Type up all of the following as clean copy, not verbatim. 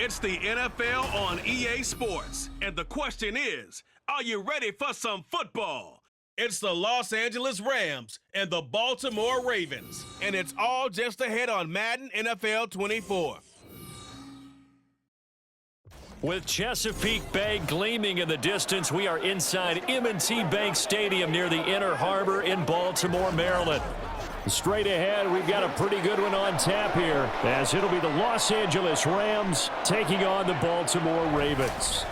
It's the NFL on EA Sports, and the question is, are you ready for some football? It's the Los Angeles Rams and the Baltimore Ravens, and it's all just ahead on Madden NFL 24. With Chesapeake Bay gleaming in the distance, we are inside M&T Bank Stadium near the Inner Harbor in Baltimore, Maryland. Straight ahead, we've got a pretty good one on tap here, as it'll be the Los Angeles Rams taking on the Baltimore Ravens.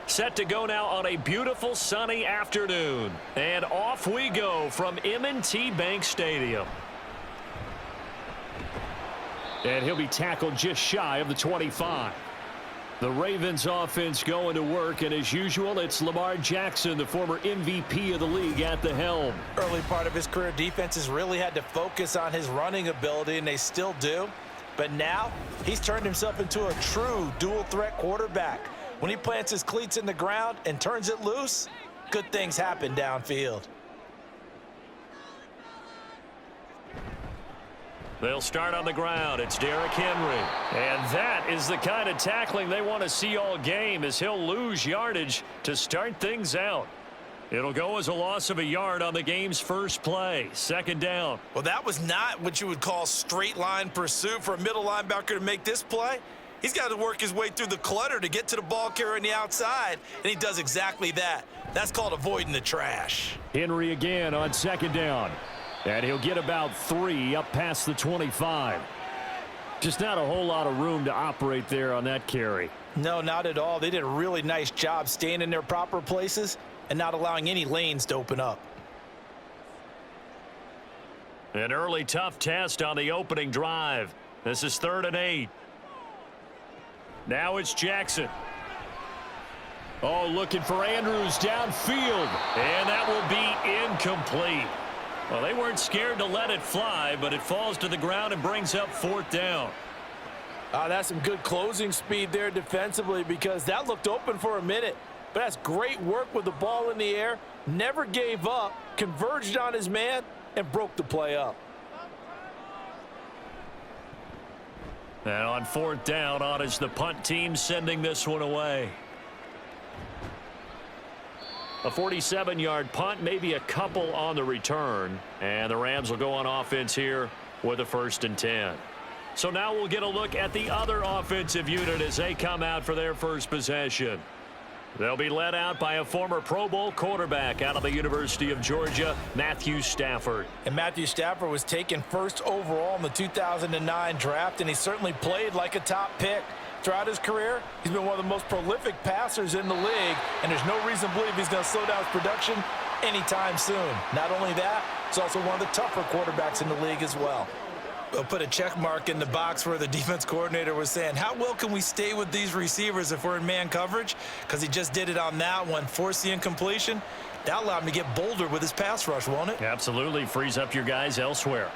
Set to go now on a beautiful sunny afternoon. And off we go from M&T Bank Stadium. And he'll be tackled just shy of the 25. The Ravens offense going to work, and as usual, it's Lamar Jackson, the former MVP of the league, at the helm. Early part of his career, defenses really had to focus on his running ability, and they still do. But now, he's turned himself into a true dual-threat quarterback. When he plants his cleats in the ground and turns it loose, good things happen downfield. They'll start on the ground. It's Derrick Henry. And that is the kind of tackling they want to see all game, as he'll lose yardage to start things out. It'll go as a loss of a yard on the game's first play. Second down. Well, that was not what you would call straight line pursuit for a middle linebacker to make this play. He's got to work his way through the clutter to get to the ball carrier on the outside, and he does exactly that. That's called avoiding the trash. Henry again on second down. And he'll get about 3 up past the 25. Just not a whole lot of room to operate there on that carry. No, not at all. They did a really nice job staying in their proper places and not allowing any lanes to open up. An early tough test on the opening drive. This is 3rd and 8. Now it's Jackson. Oh, looking for Andrews downfield. And that will be incomplete. Well, they weren't scared to let it fly, but it falls to the ground and brings up 4th down. That's some good closing speed there defensively, because that looked open for a minute. But that's great work with the ball in the air. Never gave up, converged on his man, and broke the play up. And on 4th down, on is the punt team sending this one away. A 47-yard punt, maybe a couple on the return. And the Rams will go on offense here with a 1st and 10. So now we'll get a look at the other offensive unit as they come out for their first possession. They'll be led out by a former Pro Bowl quarterback out of the University of Georgia, Matthew Stafford. And Matthew Stafford was taken 1st overall in the 2009 draft, and he certainly played like a top pick. Throughout his career, he's been one of the most prolific passers in the league, and there's no reason to believe he's going to slow down his production anytime soon. Not only that, he's also one of the tougher quarterbacks in the league as well. We'll put a check mark in the box where the defense coordinator was saying, how well can we stay with these receivers if we're in man coverage? Because he just did it on that one, forced the incompletion. That allowed him to get bolder with his pass rush, won't it? Absolutely. Frees up your guys elsewhere.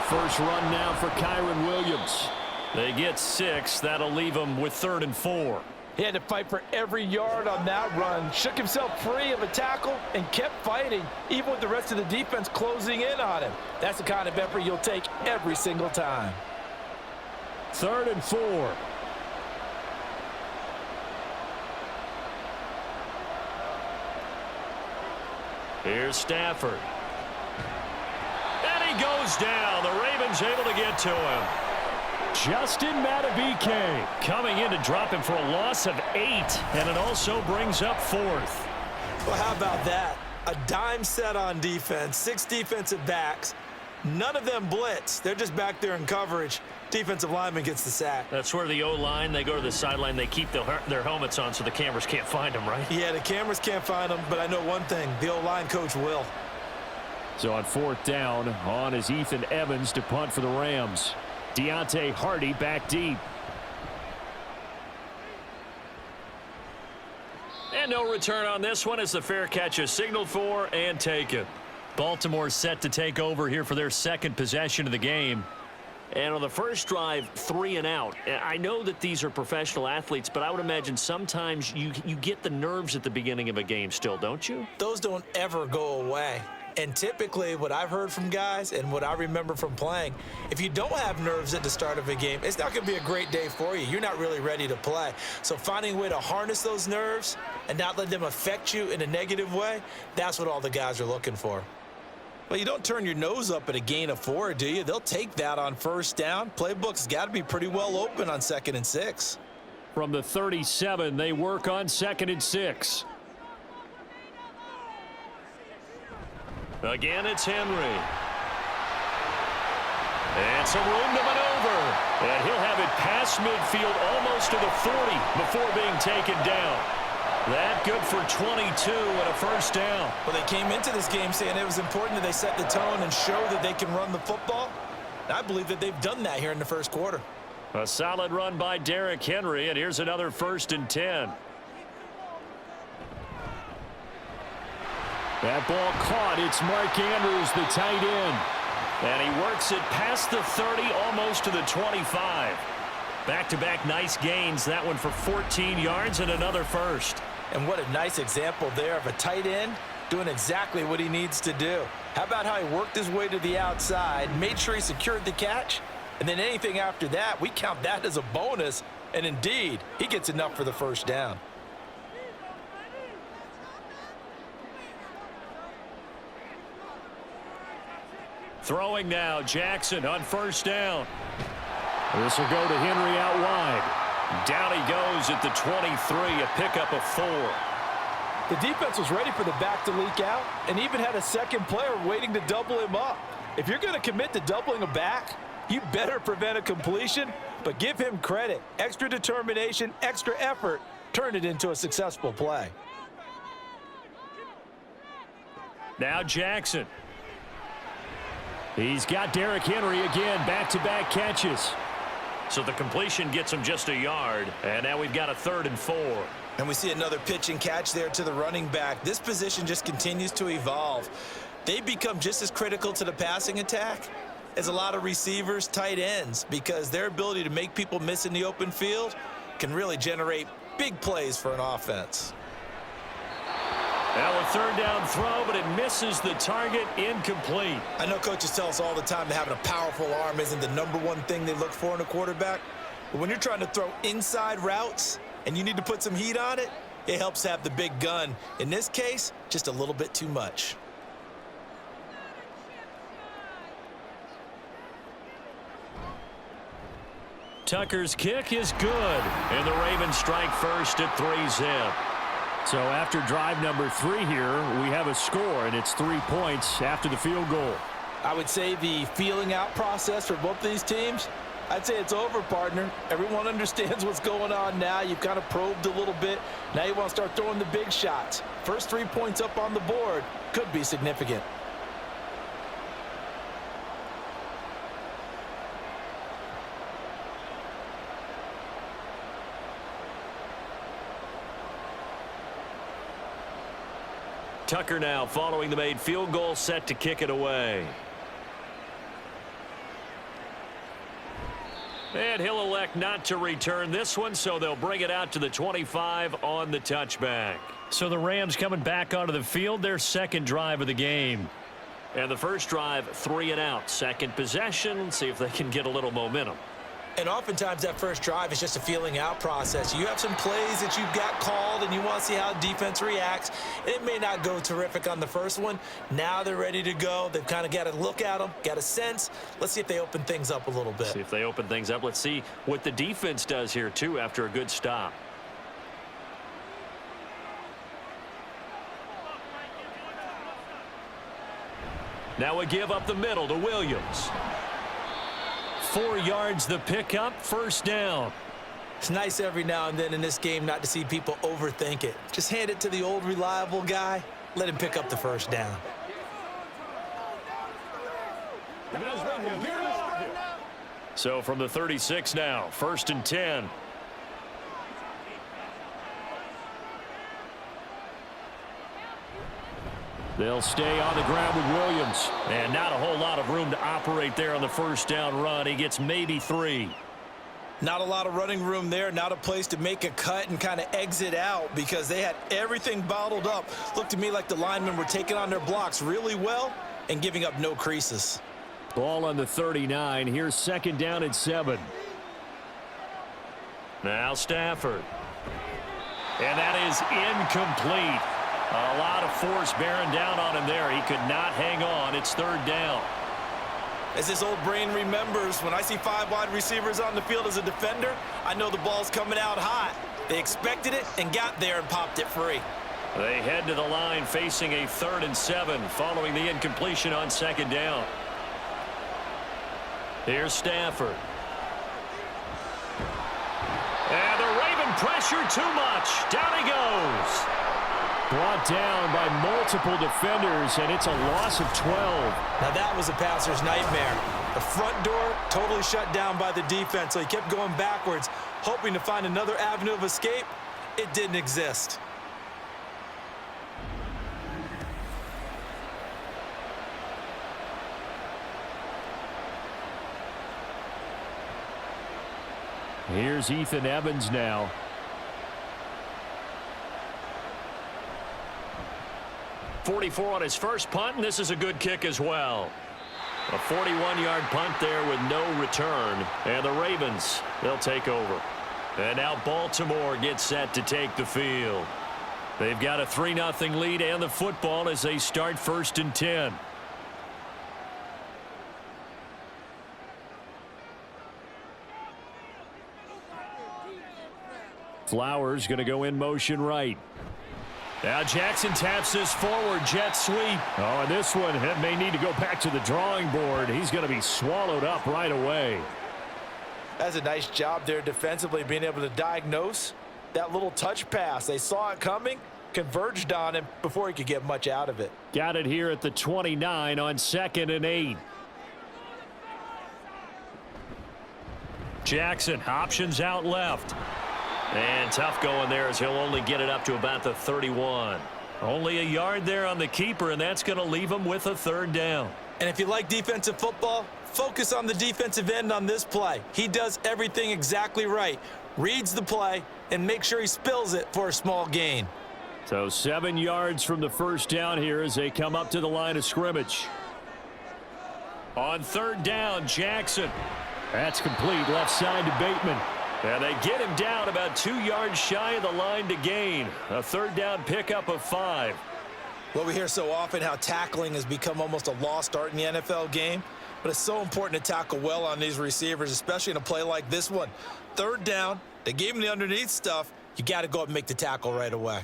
First run now for Kyron Williams. They get 6. That'll leave them with 3rd and 4. He had to fight for every yard on that run, shook himself free of a tackle, and kept fighting, even with the rest of the defense closing in on him. That's the kind of effort you'll take every single time. 3rd and 4. Here's Stafford. And he goes down. The Ravens able to get to him. Justin Madubuike coming in to drop him for a loss of 8, and it also brings up 4th. Well, how about that? A dime set on defense, 6 defensive backs. None of them blitz. They're just back there in coverage. Defensive lineman gets the sack. That's where the O-line, they go to the sideline, they keep their helmets on so the cameras can't find them, right? Yeah, the cameras can't find them, but I know one thing. The O-line coach will. So on 4th down, on is Ethan Evans to punt for the Rams. Deontay Hardy back deep. And no return on this one as the fair catch is signaled for and taken. Baltimore set to take over here for their second possession of the game. And on the first drive, 3 and out. I know that these are professional athletes, but I would imagine sometimes you get the nerves at the beginning of a game still, don't you? Those don't ever go away. And typically what I've heard from guys and what I remember from playing, if you don't have nerves at the start of a game, it's not going to be a great day for you. You're not really ready to play. So finding a way to harness those nerves and not let them affect you in a negative way, that's what all the guys are looking for. Well, you don't turn your nose up at a gain of 4, do you? They'll take that on first down. Playbook's got to be pretty well open on 2nd and 6. From the 37, they work on 2nd and 6. Again, it's Henry. And some room to maneuver. And he'll have it past midfield almost to the 40 before being taken down. That good for 22 and a first down. Well, they came into this game saying it was important that they set the tone and show that they can run the football. And I believe that they've done that here in the first quarter. A solid run by Derrick Henry, and here's another 1st and 10. That ball caught. It's Mark Andrews, the tight end. And he works it past the 30, almost to the 25. Back-to-back nice gains. That one for 14 yards and another first. And what a nice example there of a tight end doing exactly what he needs to do. How about how he worked his way to the outside, made sure he secured the catch, and then anything after that, we count that as a bonus. And indeed, he gets enough for the first down. Throwing now, Jackson on first down. This will go to Henry out wide. Down he goes at the 23, a pickup of 4. The defense was ready for the back to leak out and even had a second player waiting to double him up. If you're going to commit to doubling a back, you better prevent a completion, but give him credit. Extra determination, extra effort, turn it into a successful play. Now Jackson. He's got Derrick Henry again, back-to-back catches. So the completion gets him just a yard, and now we've got a 3rd and 4. And we see another pitch and catch there to the running back. This position just continues to evolve. They become just as critical to the passing attack as a lot of receivers, tight ends, because their ability to make people miss in the open field can really generate big plays for an offense. Now a 3rd down throw, but it misses the target, incomplete. I know coaches tell us all the time that having a powerful arm isn't the #1 thing they look for in a quarterback. But when you're trying to throw inside routes and you need to put some heat on it, it helps have the big gun. In this case, just a little bit too much. Tucker's kick is good, and the Ravens strike first at 3-zip. So after drive number 3 here, we have a score, and it's 3 points after the field goal. I would say the feeling out process for both these teams, I'd say it's over, partner. Everyone understands what's going on now. You've kind of probed a little bit. Now you want to start throwing the big shots. First 3 points up on the board could be significant. Tucker now following the made field goal, set to kick it away. And he'll elect not to return this one, so they'll bring it out to the 25 on the touchback. So the Rams coming back onto the field, their second drive of the game. And the first drive, 3 and out. Second possession, see if they can get a little momentum. And oftentimes that first drive is just a feeling out process. You have some plays that you've got called and you want to see how defense reacts. It may not go terrific on the first one. Now they're ready to go. They've kind of got to look at them, got a sense. Let's see if they open things up a little bit. See if they open things up. Let's see what the defense does here, too, after a good stop. Now we give up the middle to Williams. 4 yards the pickup, first down. It's nice every now and then in this game not to see people overthink it. Just hand it to the old reliable guy. Let him pick up the first down. So from the 36 now, first and 10. They'll stay on the ground with Williams. And not a whole lot of room to operate there on the first down run. He gets maybe 3. Not a lot of running room there. Not a place to make a cut and kind of exit out because they had everything bottled up. Looked to me like the linemen were taking on their blocks really well and giving up no creases. Ball on the 39. Here's second down and 7. Now Stafford. And that is incomplete. A lot of force bearing down on him there. He could not hang on. It's third down. As this old brain remembers, when I see 5 wide receivers on the field as a defender, I know the ball's coming out hot. They expected it and got there and popped it free. They head to the line facing a 3rd and 7 following the incompletion on second down. Here's Stafford. And the Raven pressure too much. Down he goes. Brought down by multiple defenders, and it's a loss of 12. Now that was a passer's nightmare. The front door totally shut down by the defense, so he kept going backwards, hoping to find another avenue of escape. It didn't exist. Here's Ethan Evans now. .44 on his first punt, and this is a good kick as well. A 41-yard punt there with no return. And the Ravens, they'll take over. And now Baltimore gets set to take the field. They've got a 3-0 lead and the football as they start first and 10. Flowers going to go in motion right. Now Jackson taps this forward jet sweep. Oh, and this one may need to go back to the drawing board. He's going to be swallowed up right away. That's a nice job there defensively, being able to diagnose that little touch pass. They saw it coming, converged on him before he could get much out of it. Got it here at the 29 on 2nd and 8. Jackson options out left. And tough going there as he'll only get it up to about the 31. Only a yard there on the keeper, and that's going to leave him with a 3rd down. And if you like defensive football, focus on the defensive end on this play. He does everything exactly right. Reads the play and makes sure he spills it for a small gain. So 7 yards from the first down here as they come up to the line of scrimmage. On 3rd down, Jackson. That's complete, left side to Bateman. And they get him down about 2 yards shy of the line to gain. A 3rd down pickup of 5. Well, we hear so often how tackling has become almost a lost art in the NFL game. But it's so important to tackle well on these receivers, especially in a play like this one. 3rd down, they gave him the underneath stuff. You got to go up and make the tackle right away.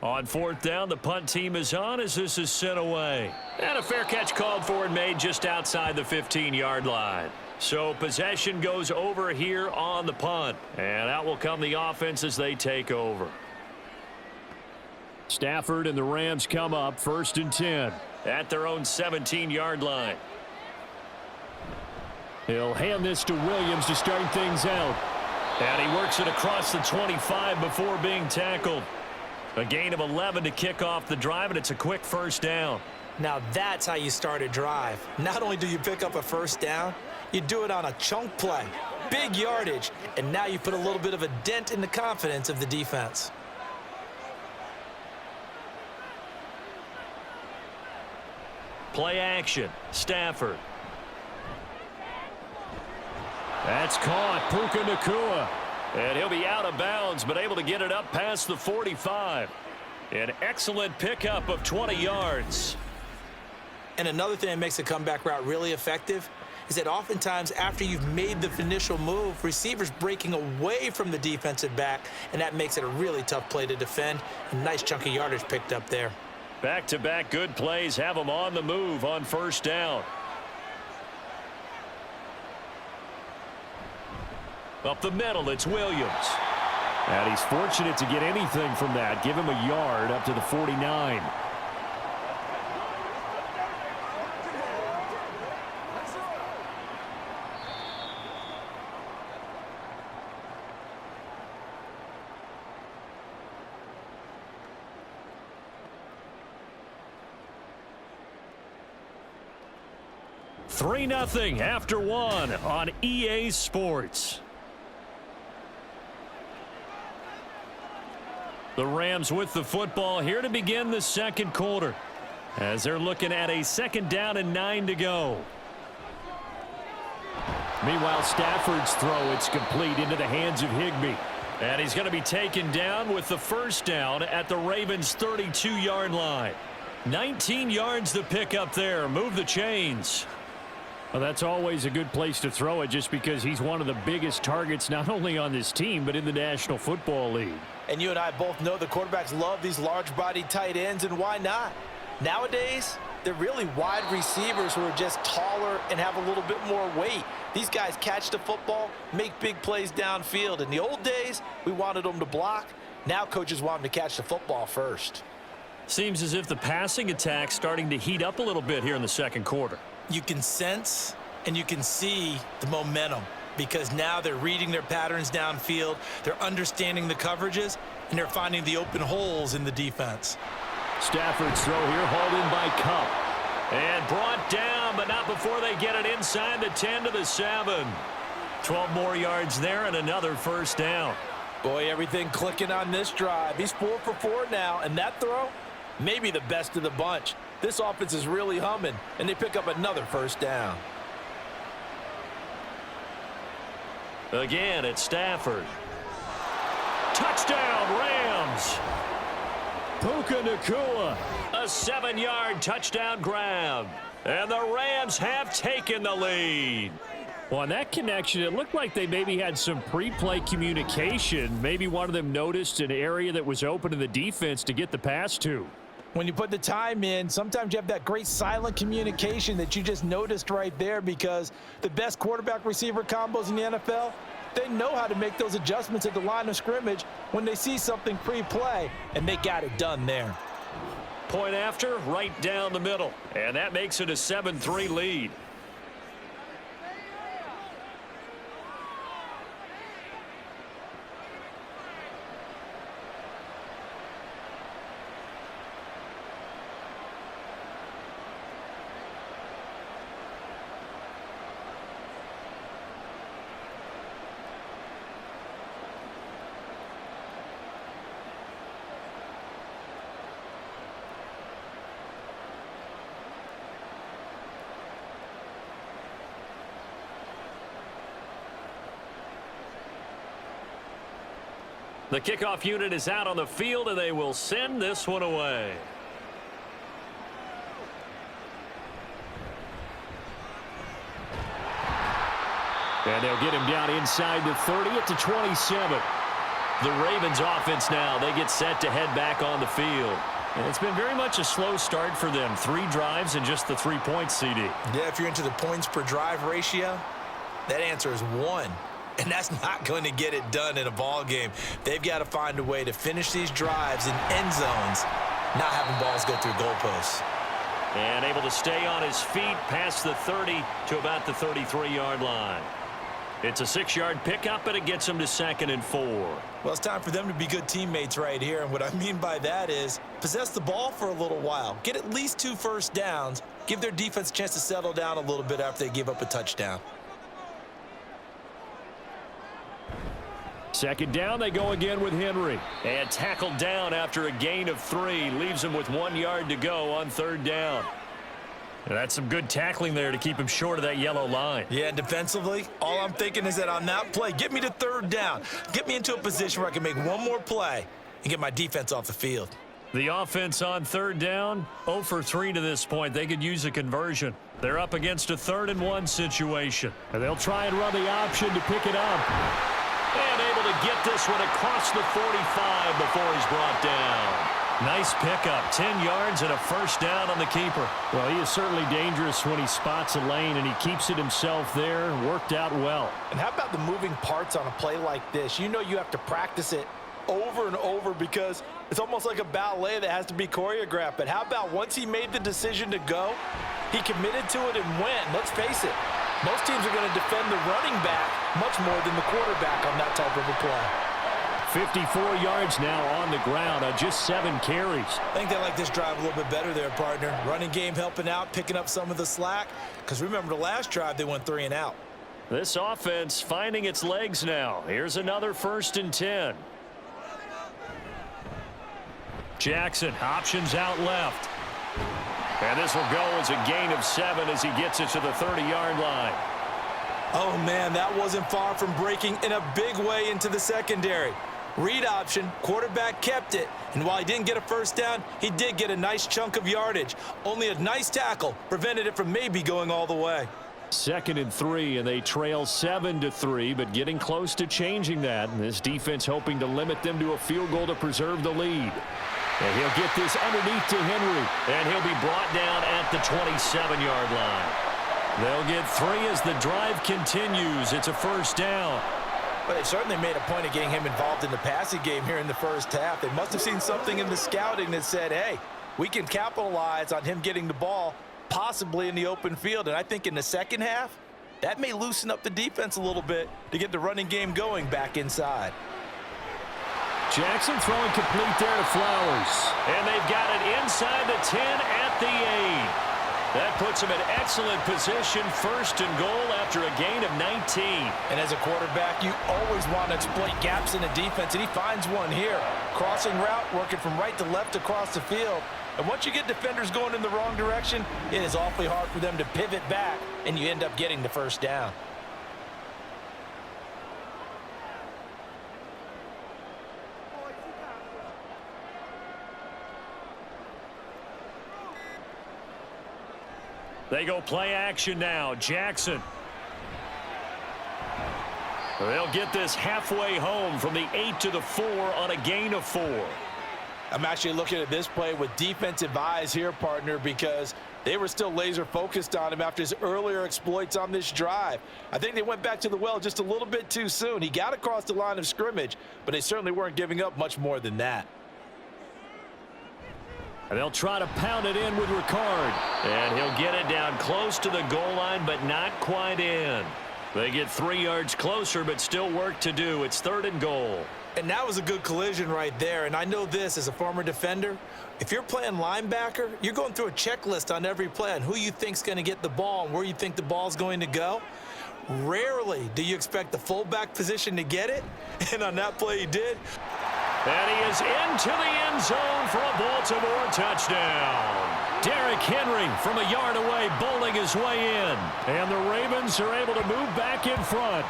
On 4th down, the punt team is on as this is sent away. And a fair catch called for and made just outside the 15-yard line. So possession goes over here on the punt. And out will come the offense as they take over. Stafford and the Rams come up 1st and 10. At their own 17-yard line. He'll hand this to Williams to start things out. And he works it across the 25 before being tackled. A gain of 11 to kick off the drive, and it's a quick 1st down. Now that's how you start a drive. Not only do you pick up a 1st down, you do it on a chunk play. Big yardage, and now you put a little bit of a dent in the confidence of the defense. Play action. Stafford. That's caught. Puka Nacua. And he'll be out of bounds, but able to get it up past the 45. An excellent pickup of 20 yards. And another thing that makes a comeback route really effective is that oftentimes after you've made the initial move, receivers breaking away from the defensive back, and that makes it a really tough play to defend. A nice chunk of yardage picked up there. Back-to-back good plays have them on the move on first down. Up the middle, it's Williams. And he's fortunate to get anything from that. Give him a yard up to the 49. Three 3-0 after one on EA Sports. The Rams with the football here to begin the second quarter as they're looking at a 2nd down and 9 to go. Meanwhile, Stafford's throw, it's complete into the hands of Higbee. And he's going to be taken down with the first down at the Ravens' 32-yard line. 19 yards to pick up there. Move the chains. Well, that's always a good place to throw it just because he's one of the biggest targets not only on this team but in the National Football League. And you and I both know the quarterbacks love these large-bodied tight ends, and why not? Nowadays, they're really wide receivers who are just taller and have a little bit more weight. These guys catch the football, make big plays downfield. In the old days, we wanted them to block. Now coaches want them to catch the football first. Seems as if the passing attack's starting to heat up a little bit here in the second quarter. You can sense and you can see the momentum because now they're reading their patterns downfield, they're understanding the coverages, and they're finding the open holes in the defense. Stafford's throw here hauled in by Cup. And brought down, but not before they get it inside the 10 to the 7. 12 more yards there and another first down. Boy, everything clicking on this drive. He's 4 for 4 now, and that throw, maybe the best of the bunch. This offense is really humming, and they pick up another first down. Again, it's Stafford. Touchdown, Rams! Puka Nacua. A 7-yard touchdown grab. And the Rams have taken the lead. Well, on that connection, it looked like they maybe had some pre-play communication. Maybe one of them noticed an area that was open to the defense to get the pass to. When you put the time in, sometimes you have that great silent communication that you just noticed right there because the best quarterback-receiver combos in the NFL, they know how to make those adjustments at the line of scrimmage when they see something pre-play, and they got it done there. Point after, right down the middle. And that makes it a 7-3 lead. The kickoff unit is out on the field, and they will send this one away. And they'll get him down inside the 30 at the 27. The Ravens offense now, they get set to head back on the field. And it's been very much a slow start for them. 3 drives and just the 3 points, CD. Yeah, if you're into the points per drive ratio, that answer is 1. And that's not going to get it done in a ball game. They've got to find a way to finish these drives in end zones, not having balls go through goalposts. And able to stay on his feet past the 30 to about the 33-yard line. It's a 6-yard pickup, and it gets them to 2nd and 4. Well, it's time for them to be good teammates right here. And what I mean by that is possess the ball for a little while. Get at least 2 first downs. Give their defense a chance to settle down a little bit after they give up a touchdown. 2nd down, they go again with Henry. And tackled down after a gain of 3. Leaves him with 1 yard to go on 3rd down. And that's some good tackling there to keep him short of that yellow line. Yeah, and defensively, all I'm thinking is that on that play, get me to third down. Get me into a position where I can make one more play and get my defense off the field. The offense on third down, 0 for 3 to this point. They could use a conversion. They're up against a 3rd-and-1 situation. And they'll try and run the option to pick it up. And able to get this one across the 45 before he's brought down. Nice pickup, 10 yards and a first down on the keeper. Well, he is certainly dangerous when he spots a lane, and he keeps it himself there. Worked out well. And how about the moving parts on a play like this? You know you have to practice it over and over because it's almost like a ballet that has to be choreographed. But how about once he made the decision to go, he committed to it and went. Let's face it, most teams are going to defend the running back much more than the quarterback on that type of a play. 54 yards now on the ground on just 7 carries. I think they like this drive a little bit better there, partner. Running game helping out, picking up some of the slack. Because remember the last drive, they went 3 and out. This offense finding its legs now. Here's another 1st and 10. Jackson options out left. And this will go as a gain of 7 as he gets it to the 30-yard line. Oh, man, that wasn't far from breaking in a big way into the secondary. Read option, quarterback kept it, and while he didn't get a first down, he did get a nice chunk of yardage. Only a nice tackle prevented it from maybe going all the way. 2nd and 3, and they trail 7-3, but getting close to changing that. And this defense hoping to limit them to a field goal to preserve the lead. And he'll get this underneath to Henry. And he'll be brought down at the 27-yard line. They'll get 3 as the drive continues. It's a first down. Well, they certainly made a point of getting him involved in the passing game here in the first half. They must have seen something in the scouting that said, hey, we can capitalize on him getting the ball possibly in the open field. And I think in the second half, that may loosen up the defense a little bit to get the running game going back inside. Jackson throwing complete there to Flowers. And they've got it inside the 10 at the 8. That puts him in excellent position, 1st and goal after a gain of 19. And as a quarterback, you always want to exploit gaps in the defense, and he finds one here. Crossing route, working from right to left across the field. And once you get defenders going in the wrong direction, it is awfully hard for them to pivot back, and you end up getting the first down. They go play action now. Jackson. They'll get this halfway home from the 8 to the 4 on a gain of 4. I'm actually looking at this play with defensive eyes here, partner, because they were still laser focused on him after his earlier exploits on this drive. I think they went back to the well just a little bit too soon. He got across the line of scrimmage, but they certainly weren't giving up much more than that. And they'll try to pound it in with Ricard. And he'll get it down close to the goal line, but not quite in. They get 3 yards closer, but still work to do. It's 3rd and goal. And that was a good collision right there. And I know this as a former defender. If you're playing linebacker, you're going through a checklist on every play on who you think's going to get the ball and where you think the ball's going to go. Rarely do you expect the fullback position to get it. And on that play, he did. And he is into the end zone for a Baltimore touchdown. Derrick Henry from a yard away bowling his way in. And the Ravens are able to move back in front.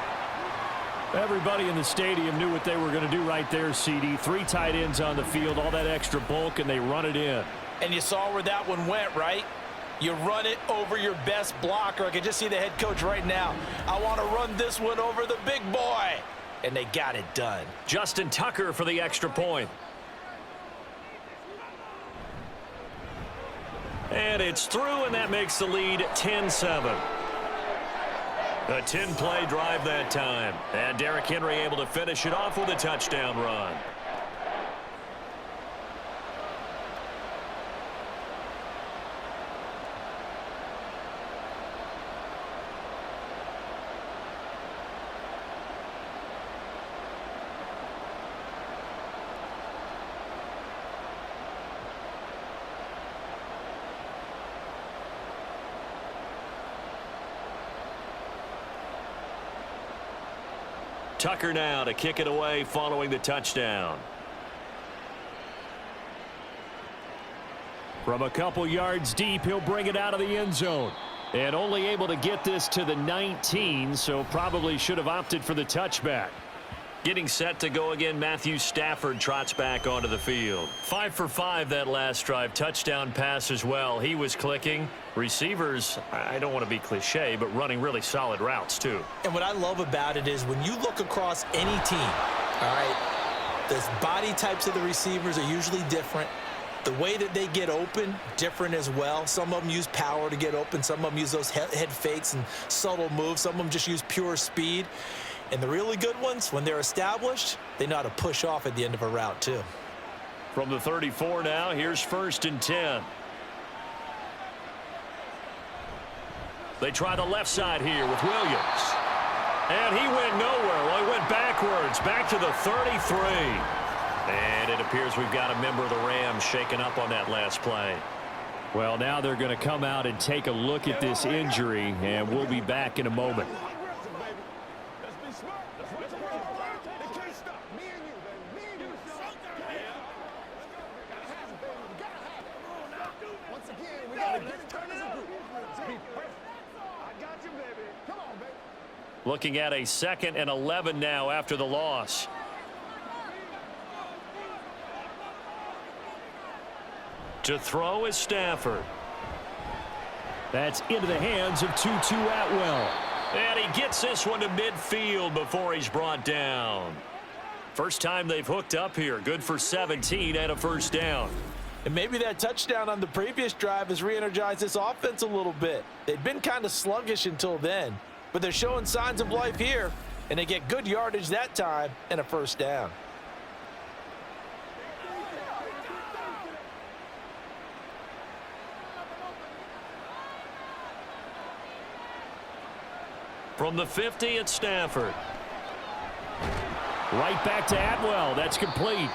Everybody in the stadium knew what they were going to do right there, CD. 3 tight ends on the field, all that extra bulk, and they run it in. And you saw where that one went, right? You run it over your best blocker. I can just see the head coach right now. I want to run this one over the big boy. And they got it done. Justin Tucker for the extra point. And it's through, and that makes the lead 10-7. A 10-play drive that time. And Derrick Henry able to finish it off with a touchdown run. Tucker now to kick it away following the touchdown. From a couple yards deep, he'll bring it out of the end zone. And only able to get this to the 19, so probably should have opted for the touchback. Getting set to go again, Matthew Stafford trots back onto the field. 5 for 5 that last drive. Touchdown pass as well. He was clicking. Receivers, I don't want to be cliche, but running really solid routes too. And what I love about it is when you look across any team, all right, the body types of the receivers are usually different. The way that they get open, different as well. Some of them use power to get open. Some of them use those head fakes and subtle moves. Some of them just use pure speed. And the really good ones, when they're established, they know how to push off at the end of a route too. From the 34 now, here's 1st and 10. They try the left side here with Williams. And he went nowhere. Well, he went backwards, back to the 33. And it appears we've got a member of the Rams shaken up on that last play. Well, now they're going to come out and take a look at this injury, and we'll be back in a moment. Looking at a 2nd and 11 now after the loss. To throw is Stafford. That's into the hands of Tutu Atwell. And he gets this one to midfield before he's brought down. First time they've hooked up here. Good for 17 and a 1st down. And maybe that touchdown on the previous drive has re-energized this offense a little bit. They'd been kind of sluggish until then, but they're showing signs of life here, and they get good yardage that time and a 1st down. From the 50, it's Stafford. Right back to Atwell. That's complete.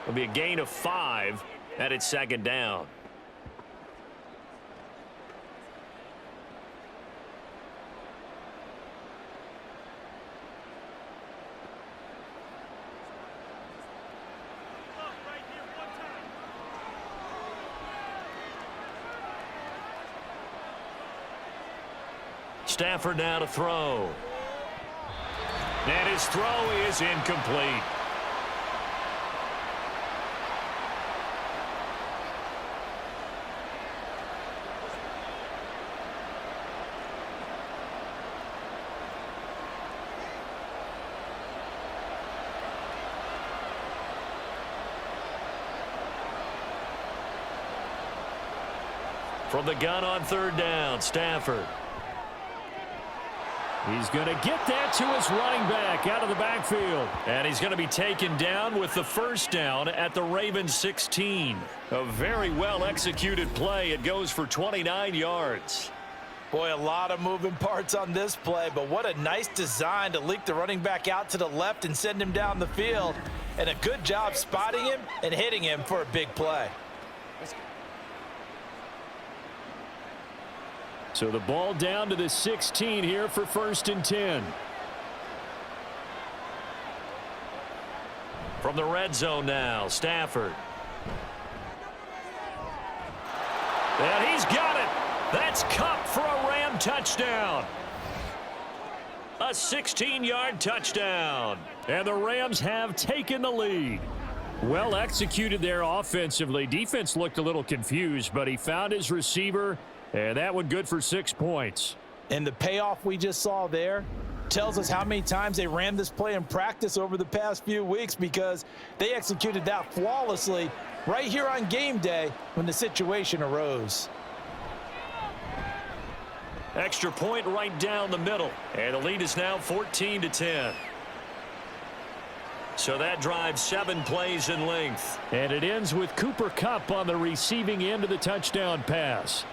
It'll be a gain of 5, and it's 2nd down. Stafford now to throw. And his throw is incomplete. From the gun on 3rd down, Stafford. He's going to get that to his running back out of the backfield. And he's going to be taken down with the 1st down at the Ravens 16. A very well executed play. It goes for 29 yards. Boy, a lot of moving parts on this play, but what a nice design to leak the running back out to the left and send him down the field. And a good job spotting him and hitting him for a big play. So the ball down to the 16 here for 1st and 10. From the red zone now, Stafford. And he's got it. That's Cup for a Ram touchdown. A 16-yard touchdown. And the Rams have taken the lead. Well executed there offensively. Defense looked a little confused, but he found his receiver. And that one good for 6 points. And the payoff we just saw there tells us how many times they ran this play in practice over the past few weeks, because they executed that flawlessly right here on game day when the situation arose. Extra point right down the middle. And the lead is now 14-10. So that drives 7 plays in length. And it ends with Cooper Kupp on the receiving end of the touchdown pass.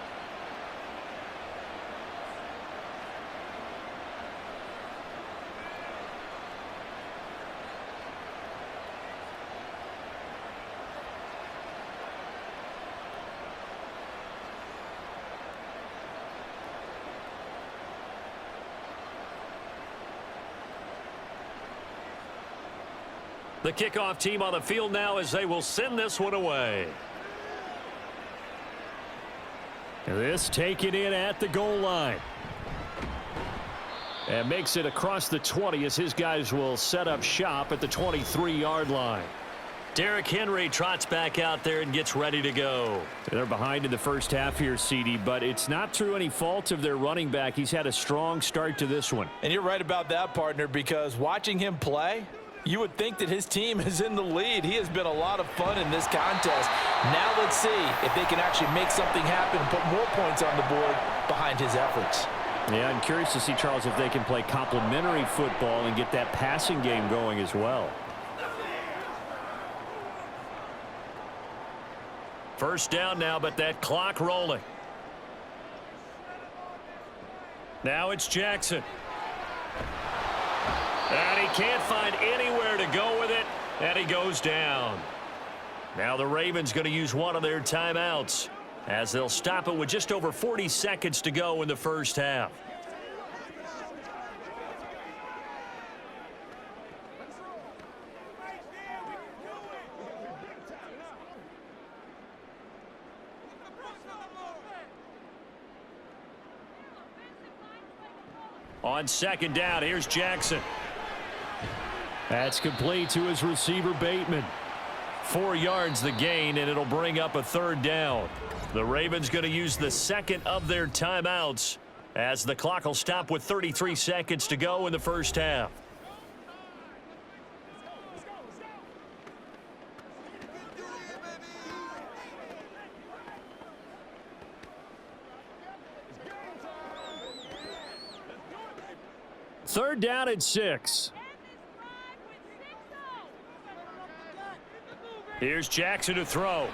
The kickoff team on the field now as they will send this one away. This taken in at the goal line. And makes it across the 20 as his guys will set up shop at the 23-yard line. Derrick Henry trots back out there and gets ready to go. They're behind in the first half here, CD, but it's not through any fault of their running back. He's had a strong start to this one. And you're right about that, partner, because watching him play, you would think that his team is in the lead. He has been a lot of fun in this contest. Now let's see if they can actually make something happen and put more points on the board behind his efforts. Yeah, I'm curious to see, Charles, if they can play complementary football and get that passing game going as well. First down now, but that clock rolling. Now it's Jackson. And he can't find anywhere to go with it, and he goes down. Now the Ravens going to use one of their timeouts as they'll stop it with just over 40 seconds to go in the first half. On second down, here's Jackson. That's complete to his receiver, Bateman. 4 yards the gain, and it'll bring up a third down. The Ravens going to use the second of their timeouts as the clock will stop with 33 seconds to go in the first half. Third down and 6. Here's Jackson to throw.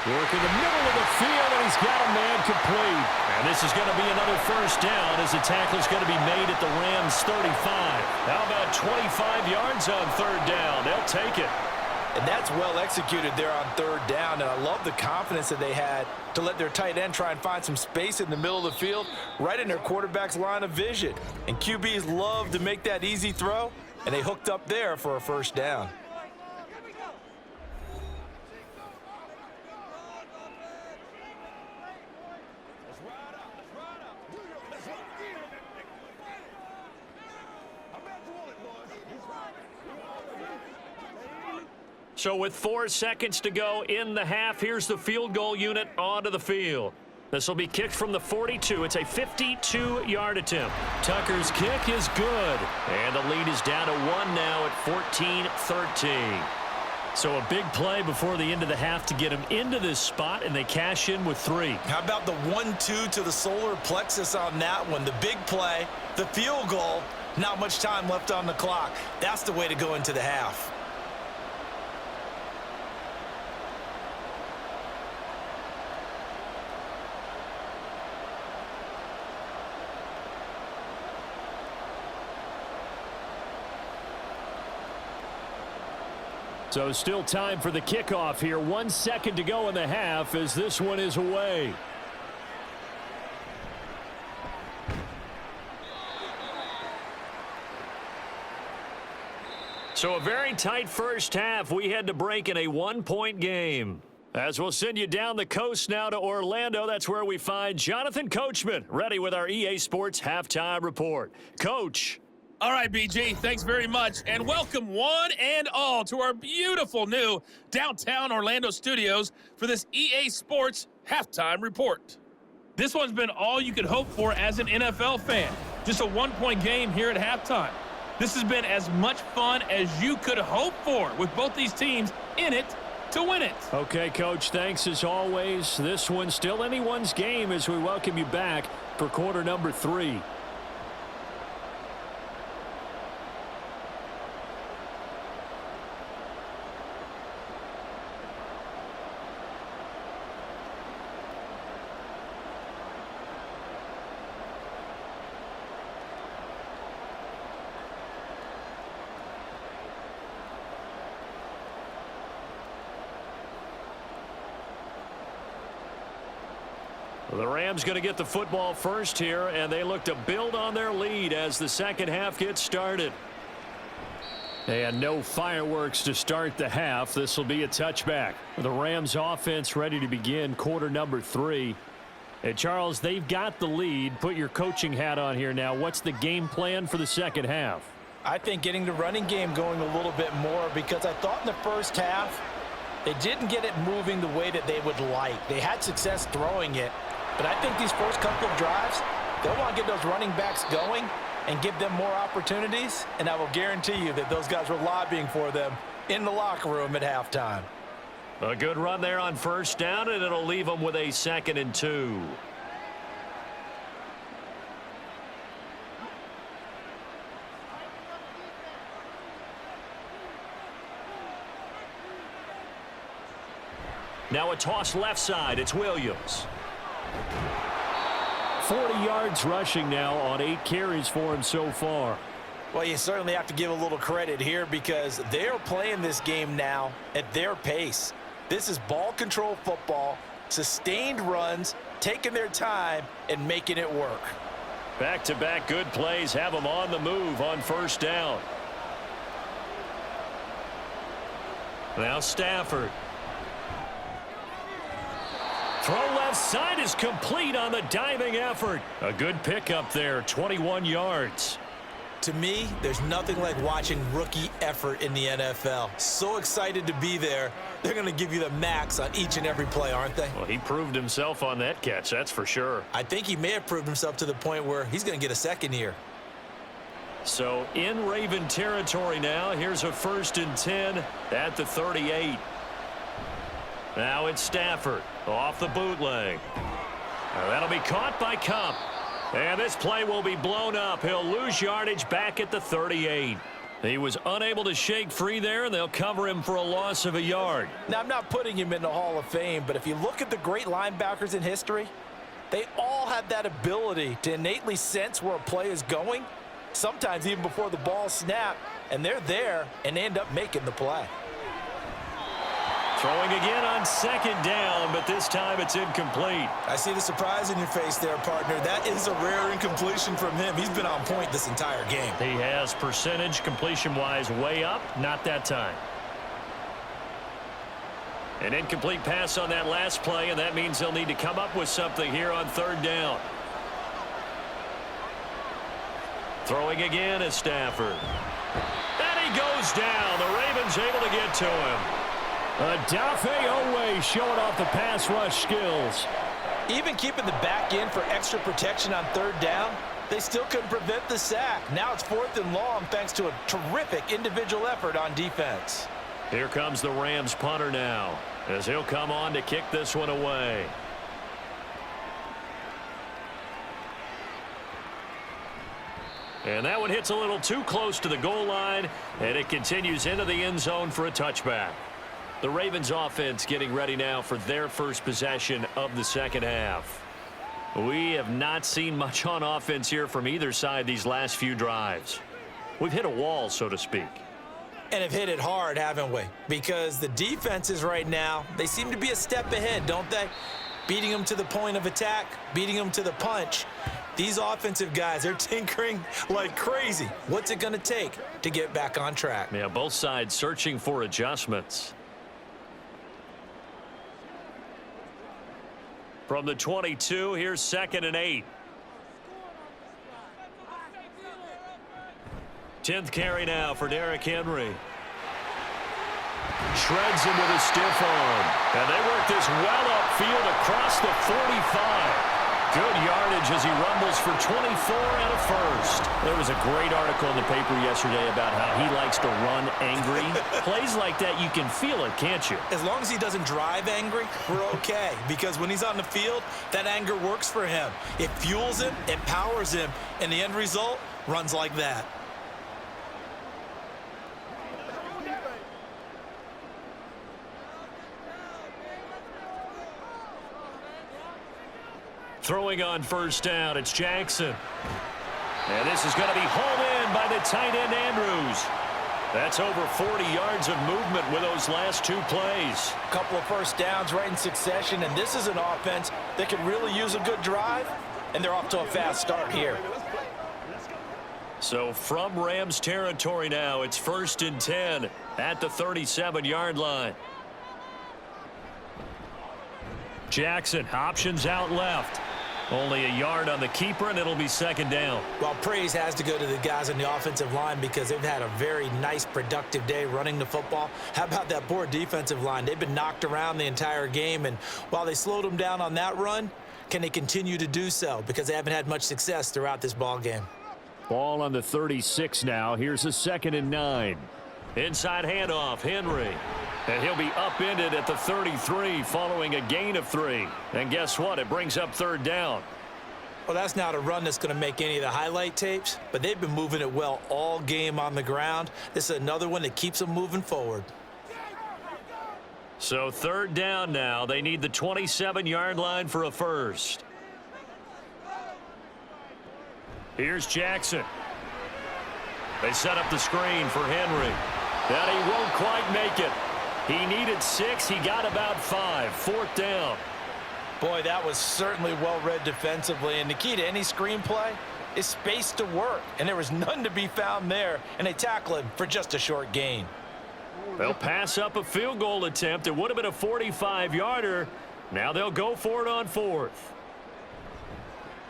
Work in the middle of the field, and he's got a man complete. And this is going to be another first down as the tackle is going to be made at the Rams' 35. How about 25 yards on third down? They'll take it. And that's well executed there on third down, and I love the confidence that they had to let their tight end try and find some space in the middle of the field, right in their quarterback's line of vision. And QBs love to make that easy throw, and they hooked up there for a first down. So with 4 seconds to go in the half, here's the field goal unit onto the field. This will be kicked from the 42. It's a 52-yard attempt. Tucker's kick is good. And the lead is down to 1 now at 14-13. So a big play before the end of the half to get him into this spot, and they cash in with 3. How about the 1-2 to the solar plexus on that one? The big play, the field goal, not much time left on the clock. That's the way to go into the half. So still time for the kickoff here. 1 second to go in the half as this one is away. So a very tight first half. We had to break in a 1-point game. As we'll send you down the coast now to Orlando, that's where we find Jonathan Coachman, ready with our EA Sports Halftime Report. Coach. All right, BG, thanks very much, and welcome one and all to our beautiful new downtown Orlando studios for this EA Sports Halftime Report. This one's been all you could hope for as an NFL fan. Just a 1-point game here at halftime. This has been as much fun as you could hope for with both these teams in it to win it. Okay, Coach, thanks as always. This one's still anyone's game as we welcome you back for quarter number 3. The Rams going to get the football first here, and they look to build on their lead as the second half gets started. And no fireworks to start the half. This will be a touchback. The Rams offense ready to begin quarter number 3. And Charles, they've got the lead. Put your coaching hat on here now. What's the game plan for the second half? I think getting the running game going a little bit more, because I thought in the first half they didn't get it moving the way that they would like. They had success throwing it, but I think these first couple of drives, they'll want to get those running backs going and give them more opportunities, and I will guarantee you that those guys were lobbying for them in the locker room at halftime. A good run there on first down, and it'll leave them with a 2nd and 2. Now a toss left side. It's Williams. 40 yards rushing now on 8 carries for him so far. Well, you certainly have to give a little credit here because they're playing this game now at their pace. This is ball control football, sustained runs, taking their time and making it work. Back-to-back good plays have them on the move on first down. Now Stafford. Throw left side is complete on the diving effort. A good pickup there, 21 yards. To me, there's nothing like watching rookie effort in the NFL. So excited to be there. They're going to give you the max on each and every play, aren't they? Well, he proved himself on that catch, that's for sure. I think he may have proved himself to the point where he's going to get a second here. So in Raven territory now, here's a 1st and 10 at the 38. Now it's Stafford off the bootleg. Now that'll be caught by Cup. And this play will be blown up. He'll lose yardage back at the 38. He was unable to shake free there, and they'll cover him for a loss of a yard. Now, I'm not putting him in the Hall of Fame, but if you look at the great linebackers in history, they all have that ability to innately sense where a play is going, sometimes even before the ball snaps, and they're there and end up making the play. Throwing again on 2nd down, but this time it's incomplete. I see the surprise in your face there, partner. That is a rare incompletion from him. He's been on point this entire game. He has percentage completion-wise way up, not that time. An incomplete pass on that last play, and that means they'll need to come up with something here on 3rd down. Throwing again is Stafford. And he goes down. The Ravens able to get to him. Dafe Owe showing off the pass rush skills. Even keeping the back in for extra protection on 3rd down, they still couldn't prevent the sack. Now it's 4th and long thanks to a terrific individual effort on defense. Here comes the Rams punter now, as he'll come on to kick this one away. And that one hits a little too close to the goal line, and it continues into the end zone for a touchback. The Ravens offense getting ready now for their first possession of the second half. We have not seen much on offense here from either side these last few drives. We've hit a wall, so to speak. And have hit it hard, haven't we? Because the defenses right now, they seem to be a step ahead, don't they? Beating them to the point of attack, beating them to the punch. These offensive guys, they're tinkering like crazy. What's it going to take to get back on track? Yeah, both sides searching for adjustments. From the 22, here's 2nd and 8. 10th carry now for Derrick Henry. Shreds him with a stiff arm. And they work this well upfield across the 45. Good yardage as he rumbles for 24 and a first. There was a great article in the paper yesterday about how he likes to run angry. Plays like that, you can feel it, can't you? As long as he doesn't drive angry, we're okay. Because when he's on the field, that anger works for him. It fuels him, it powers him, and the end result runs like that. Throwing on first down, it's Jackson. And this is going to be hauled in by the tight end Andrews. That's over 40 yards of movement with those last 2 plays. A couple of first downs right in succession, and this is an offense that could really use a good drive, and they're off to a fast start here. So from Rams territory now, it's 1st and 10 at the 37-yard line. Jackson, options out left. Only a yard on the keeper, and it'll be 2nd down. Well, praise has to go to the guys on the offensive line because they've had a very nice, productive day running the football. How about that poor defensive line? They've been knocked around the entire game, and while they slowed them down on that run, can they continue to do so? Because they haven't had much success throughout this ball game. Ball on the 36 now. Here's a 2nd and 9. Inside handoff, Henry. And he'll be upended at the 33 following a gain of 3. And guess what? It brings up 3rd down. Well, that's not a run that's going to make any of the highlight tapes, but they've been moving it well all game on the ground. This is another one that keeps them moving forward. So 3rd down now. They need the 27-yard line for a first. Here's Jackson. They set up the screen for Henry. And he won't quite make it. He needed 6. He got about 5. 4th down. Boy, that was certainly well read defensively. And the key to any screenplay is space to work. And there was none to be found there. And they tackle him for just a short gain. They'll pass up a field goal attempt. It would have been a 45-yarder. Now they'll go for it on 4th.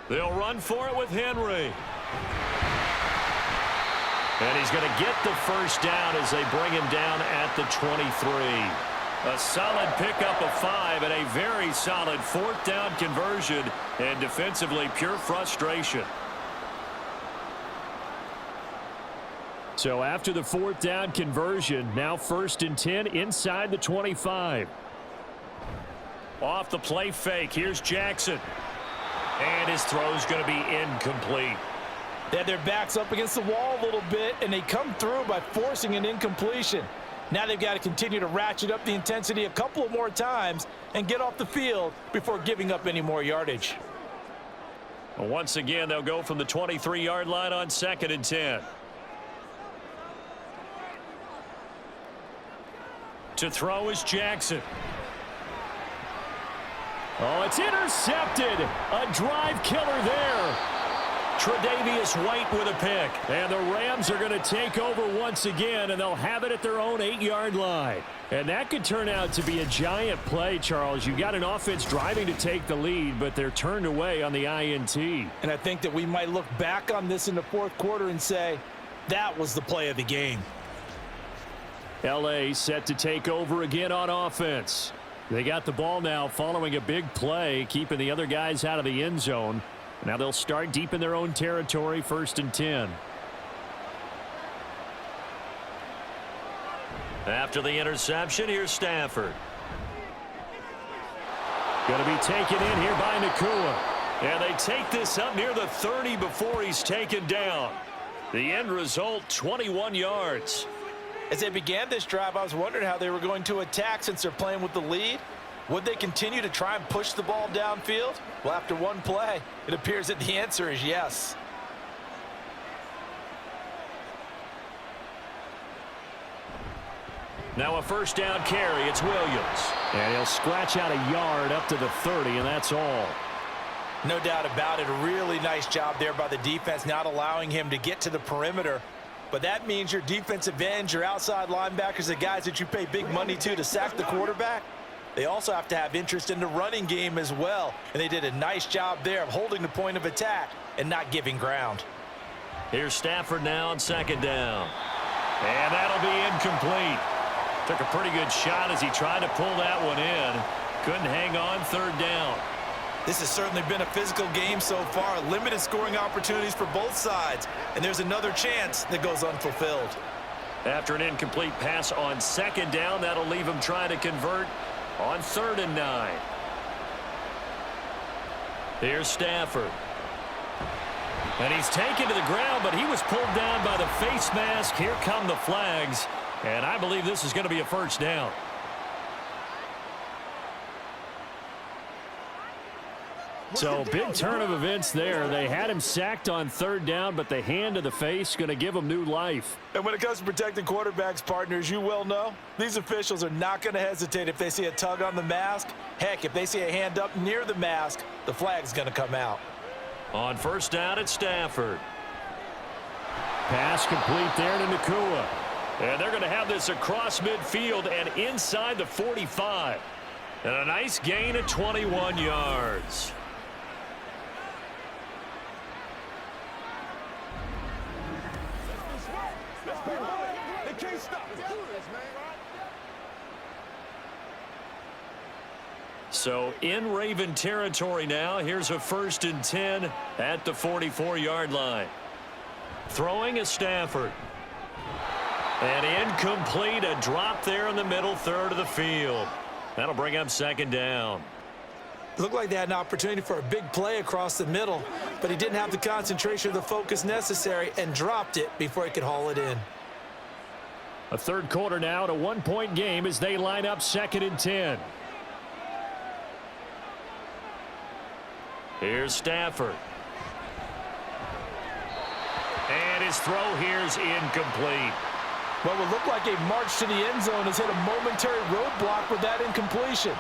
They'll run for it with Henry. And he's going to get the 1st down as they bring him down at the 23. A solid pickup of 5 and a very solid 4th down conversion, and defensively pure frustration. So after the 4th down conversion, now 1st and 10 inside the 25. Off the play fake, here's Jackson. And his throw's going to be incomplete. They had their backs up against the wall a little bit, and they come through by forcing an incompletion. Now they've got to continue to ratchet up the intensity a couple of more times and get off the field before giving up any more yardage. Once again, they'll go from the 23-yard line on 2nd and 10. To throw is Jackson. Oh, it's intercepted. A drive killer there. Tre'Davious White with a pick. And the Rams are going to take over once again, and they'll have it at their own 8-yard line. And that could turn out to be a giant play, Charles. You've got an offense driving to take the lead, but they're turned away on the INT. And I think that we might look back on this in the 4th quarter and say, that was the play of the game. L.A. set to take over again on offense. They got the ball now following a big play, keeping the other guys out of the end zone. Now they'll start deep in their own territory, 1st and 10. After the interception, here's Stafford. Going to be taken in here by Nakua. And they take this up near the 30 before he's taken down. The end result, 21 yards. As they began this drive, I was wondering how they were going to attack since they're playing with the lead. Would they continue to try and push the ball downfield? Well, after one play, it appears that the answer is yes. Now a 1st down carry. It's Williams. And he'll scratch out a yard up to the 30, and that's all. No doubt about it. A really nice job there by the defense, not allowing him to get to the perimeter. But that means your defensive ends, your outside linebackers, the guys that you pay big money to sack the quarterback, they also have to have interest in the running game as well. And they did a nice job there of holding the point of attack and not giving ground. Here's Stafford now on 2nd down. And that'll be incomplete. Took a pretty good shot as he tried to pull that one in. Couldn't hang on, 3rd down. This has certainly been a physical game so far. Limited scoring opportunities for both sides. And there's another chance that goes unfulfilled. After an incomplete pass on 2nd down, that'll leave him trying to convert on 3rd and 9. Here's Stafford. And he's taken to the ground, but he was pulled down by the face mask. Here come the flags. And I believe this is going to be a 1st down. So big turn of events there. They had him sacked on 3rd down, but the hand to the face going to give him new life. And when it comes to protecting quarterbacks, partners, you well know, these officials are not going to hesitate if they see a tug on the mask. Heck, if they see a hand up near the mask, the flag's going to come out. On 1st down, it's Stafford. Pass complete there to Nakua. And they're going to have this across midfield and inside the 45. And a nice gain of 21 yards. So in Raven territory now. Here's a 1st and 10 at the 44-yard line. Throwing is Stafford. And incomplete, a drop there in the middle third of the field. That'll bring up 2nd down. Looked like they had an opportunity for a big play across the middle, but he didn't have the concentration or the focus necessary and dropped it before he could haul it in. A 3rd quarter now, and a 1-point game as they line up 2nd and 10. Here's Stafford. And his throw here's incomplete. What would look like a march to the end zone has hit a momentary roadblock with that incompletion.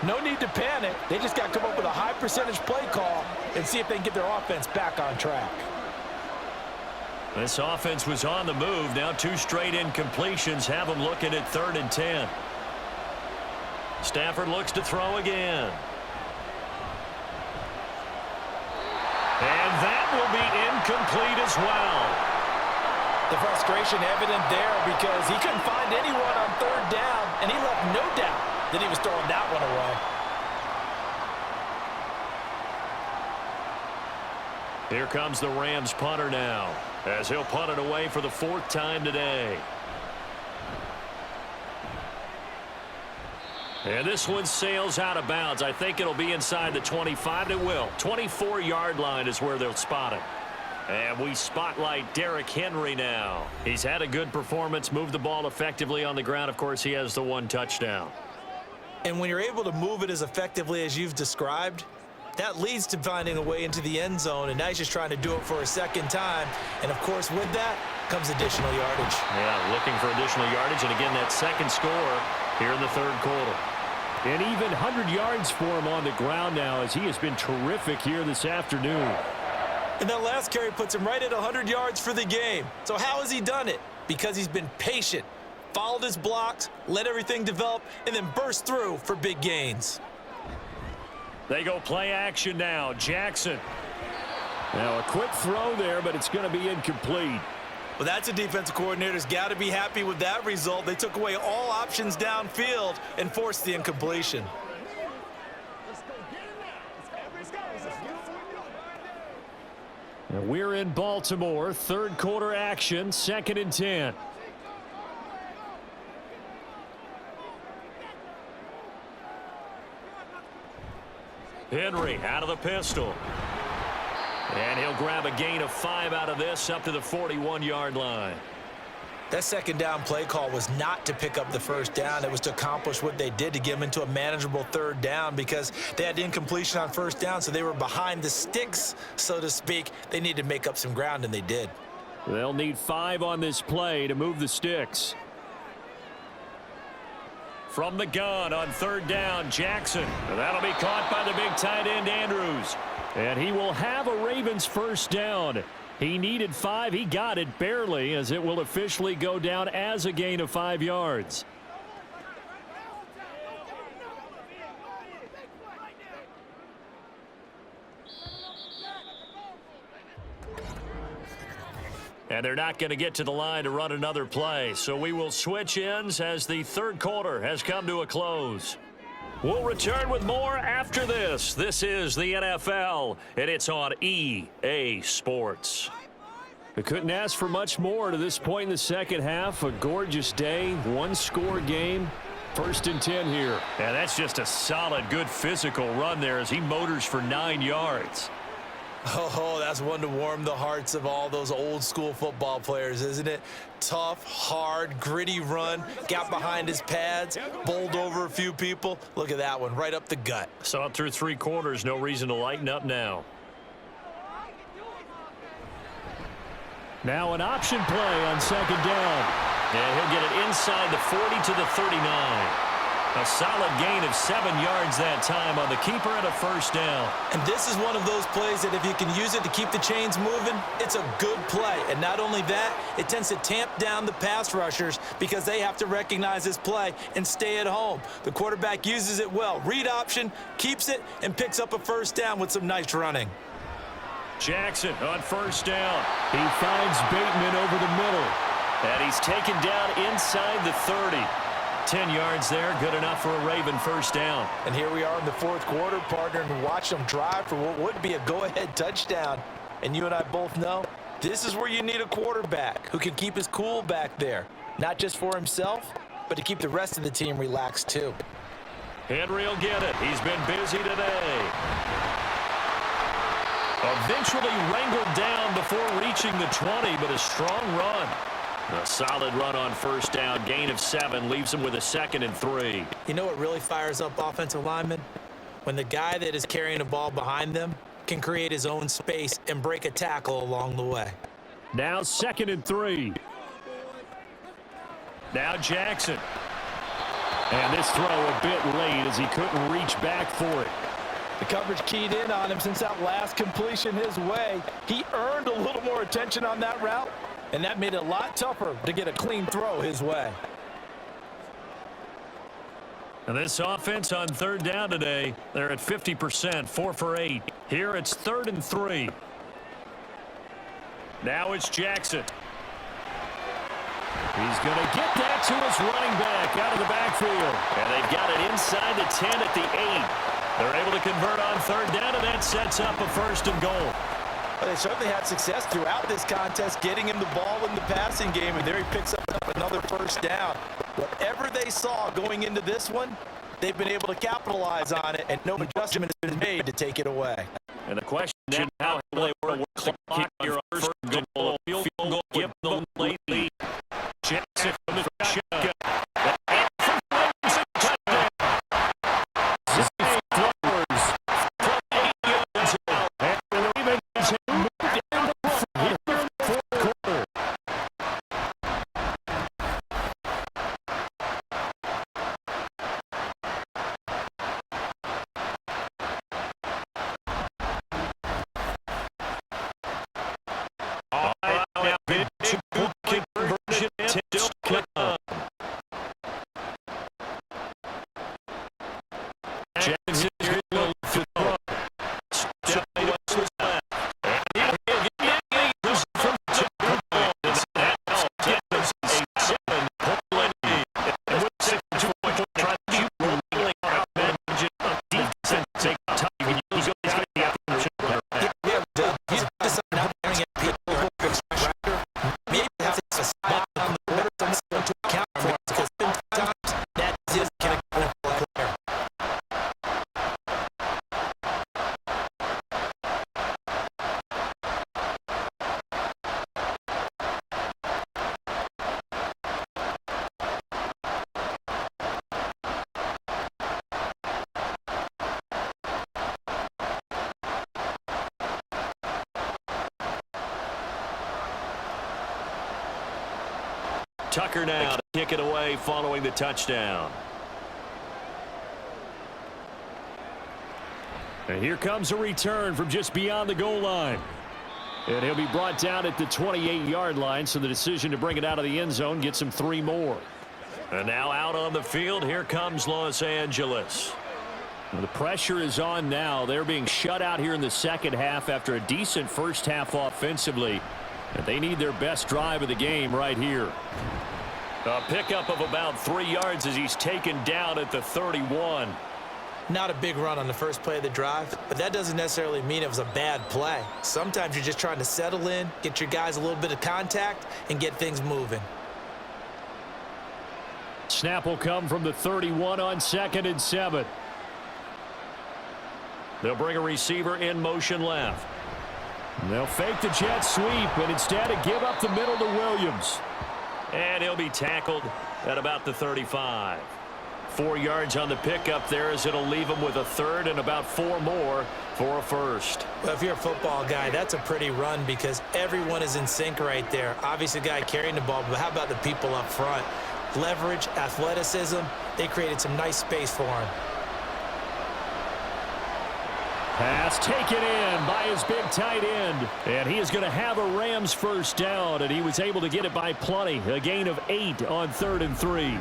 No need to panic. They just got to come up with a high percentage play call and see if they can get their offense back on track. This offense was on the move. Now 2 straight incompletions have them looking at 3rd and 10. Stafford looks to throw again. And that will be incomplete as well. The frustration evident there because he couldn't find anyone on 3rd down, and he left no doubt that he was throwing that one away. Here comes the Rams punter now, as he'll punt it away for the 4th time today. And this one sails out of bounds. I think it'll be inside the 25. It will. 24-yard line is where they'll spot it. And we spotlight Derrick Henry now. He's had a good performance, moved the ball effectively on the ground. Of course, he has the 1 touchdown. And when you're able to move it as effectively as you've described, that leads to finding a way into the end zone, and now he's just trying to do it for a 2nd time. And, of course, with that comes additional yardage. Yeah, looking for additional yardage, and again, that 2nd score here in the 3rd quarter. And even 100 yards for him on the ground now as he has been terrific here this afternoon. And that last carry puts him right at 100 yards for the game. So how has he done it? Because he's been patient, followed his blocks, let everything develop, and then burst through for big gains. They go play action now. Jackson. Now a quick throw there, but it's going to be incomplete. Well, that's a defensive coordinator's got to be happy with that result. They took away all options downfield and forced the incompletion. And we're in Baltimore. 3rd quarter action. 2nd and 10. Henry out of the pistol. And he'll grab a gain of 5 out of this up to the 41-yard line. That 2nd down play call was not to pick up the 1st down. It was to accomplish what they did, to get them into a manageable 3rd down, because they had incompletion on 1st down, so they were behind the sticks, so to speak. They needed to make up some ground, and they did. They'll need 5 on this play to move the sticks. From the gun on 3rd down, Jackson. And that'll be caught by the big tight end, Andrews. And he will have a Ravens 1st down. He needed 5. He got it barely, as it will officially go down as a gain of 5 yards. And they're not going to get to the line to run another play. So we will switch ends as the 3rd quarter has come to a close. We'll return with more after this. This is the NFL, and it's on EA Sports. We couldn't ask for much more to this point in the 2nd half. A gorgeous day, 1-score game. 1st and 10 here. And that's just a solid, good physical run there as he motors for 9 yards. Oh, that's one to warm the hearts of all those old school football players, isn't it? Tough, hard, gritty run, got behind his pads, bowled over a few people. Look at that one, right up the gut. Saw it through 3 quarters, no reason to lighten up now. Now an option play on 2nd down. Yeah, he'll get it inside the 40 to the 39. A solid gain of 7 yards that time on the keeper and a first down. And this is one of those plays that if you can use it to keep the chains moving, it's a good play. And not only that, it tends to tamp down the pass rushers because they have to recognize this play and stay at home. The quarterback uses it well. Read option, keeps it, and picks up a first down with some nice running. Jackson on first down. He finds Bateman over the middle. And he's taken down inside the 30. 10 yards there, good enough for a Raven first down. And here we are in the fourth quarter, partner, and watch them drive for what would be a go-ahead touchdown. And you and I both know this is where you need a quarterback who can keep his cool back there, not just for himself, but to keep the rest of the team relaxed too. Henry will get it. He's been busy today. Eventually wrangled down before reaching the 20, but a strong run. A solid run on first down, gain of 7, leaves him with a 2nd and 3. You know what really fires up offensive linemen? When the guy that is carrying the ball behind them can create his own space and break a tackle along the way. Now 2nd and 3. Now Jackson. And this throw a bit late as he couldn't reach back for it. The coverage keyed in on him since that last completion his way. He earned a little more attention on that route, and that made it a lot tougher to get a clean throw his way. And this offense on third down today, they're at 50%, 4 for 8. Here it's 3rd and 3. Now it's Jackson. He's going to get that to his running back out of the backfield. And they've got it inside the 10 at the 8. They're able to convert on third down, and that sets up a 1st and goal. Well, they certainly had success throughout this contest, getting him the ball in the passing game, and there he picks up another first down. Whatever they saw going into this one, they've been able to capitalize on it, and no adjustment has been made to take it away. And the question now, how will they work the clock here on first goal? Field goal, give them late lead. Jackson from the shotgun. Tucker now to kick it away following the touchdown. And here comes a return from just beyond the goal line. And he'll be brought down at the 28-yard line, so the decision to bring it out of the end zone gets him 3 more. And now out on the field, here comes Los Angeles. Well, the pressure is on now. They're being shut out here in the second half after a decent first half offensively. And they need their best drive of the game right here. A pickup of about 3 yards as he's taken down at the 31. Not a big run on the first play of the drive, but that doesn't necessarily mean it was a bad play. Sometimes you're just trying to settle in, get your guys a little bit of contact, and get things moving. Snap will come from the 31 on 2nd and 7. They'll bring a receiver in motion left. They'll fake the jet sweep, and instead give up the middle to Williams. And he'll be tackled at about the 35. 4 yards on the pickup there as it'll leave him with a 3rd and about 4 more for a 1st. Well, if you're a football guy, that's a pretty run because everyone is in sync right there. Obviously, the guy carrying the ball, but how about the people up front? leverage, athleticism. They created some nice space for him. Pass taken in by his big tight end. And he is going to have a Rams first down, and he was able to get it by plenty. A gain of 8 on 3rd and 3.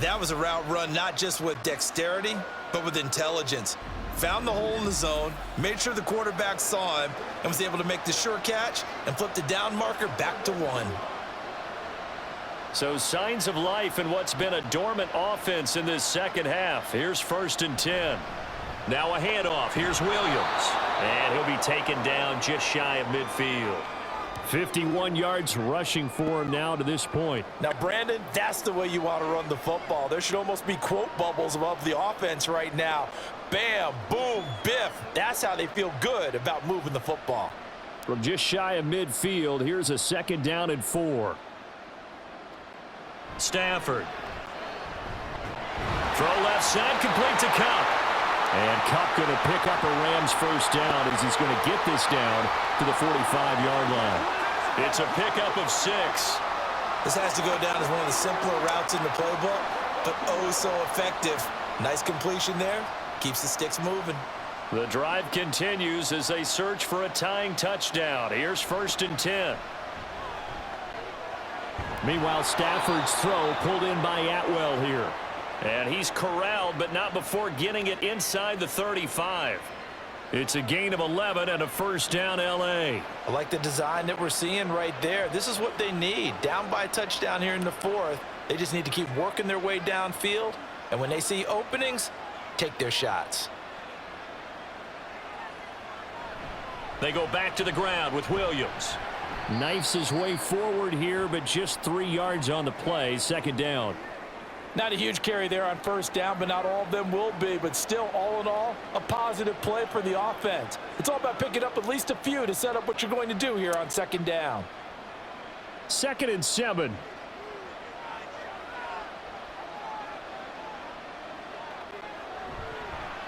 That was a route run not just with dexterity, but with intelligence. Found the hole in the zone, made sure the quarterback saw him, and was able to make the sure catch and flip the down marker back to 1. So signs of life in what's been a dormant offense in this second half. Here's 1st and 10. Now a handoff. Here's Williams. And he'll be taken down just shy of midfield. 51 yards rushing for him now to this point. Now, Brandon, that's the way you want to run the football. There should almost be quote bubbles above the offense right now. Bam, boom, biff. That's how they feel good about moving the football. From just shy of midfield, here's a 2nd down and 4. Stafford. Throw left side, complete to Cup. And Cup going to pick up a Rams first down as he's going to get this down to the 45-yard line. It's a pickup of 6. This has to go down as one of the simpler routes in the playbook, but oh so effective. Nice completion there. Keeps the sticks moving. The drive continues as they search for a tying touchdown. Here's 1st and 10. Meanwhile, Stafford's throw pulled in by Atwell here. And he's corralled, but not before getting it inside the 35. It's a gain of 11 and a first down, L.A. I like the design that we're seeing right there. This is what they need. Down by a touchdown here in the 4th. They just need to keep working their way downfield. And when they see openings, take their shots. They go back to the ground with Williams. Knifes his way forward here, but just 3 yards on the play. 2nd down. Not a huge carry there on first down, but not all of them will be. But still, all in all, a positive play for the offense. It's all about picking up at least a few to set up what you're going to do here on 2nd down. 2nd and 7.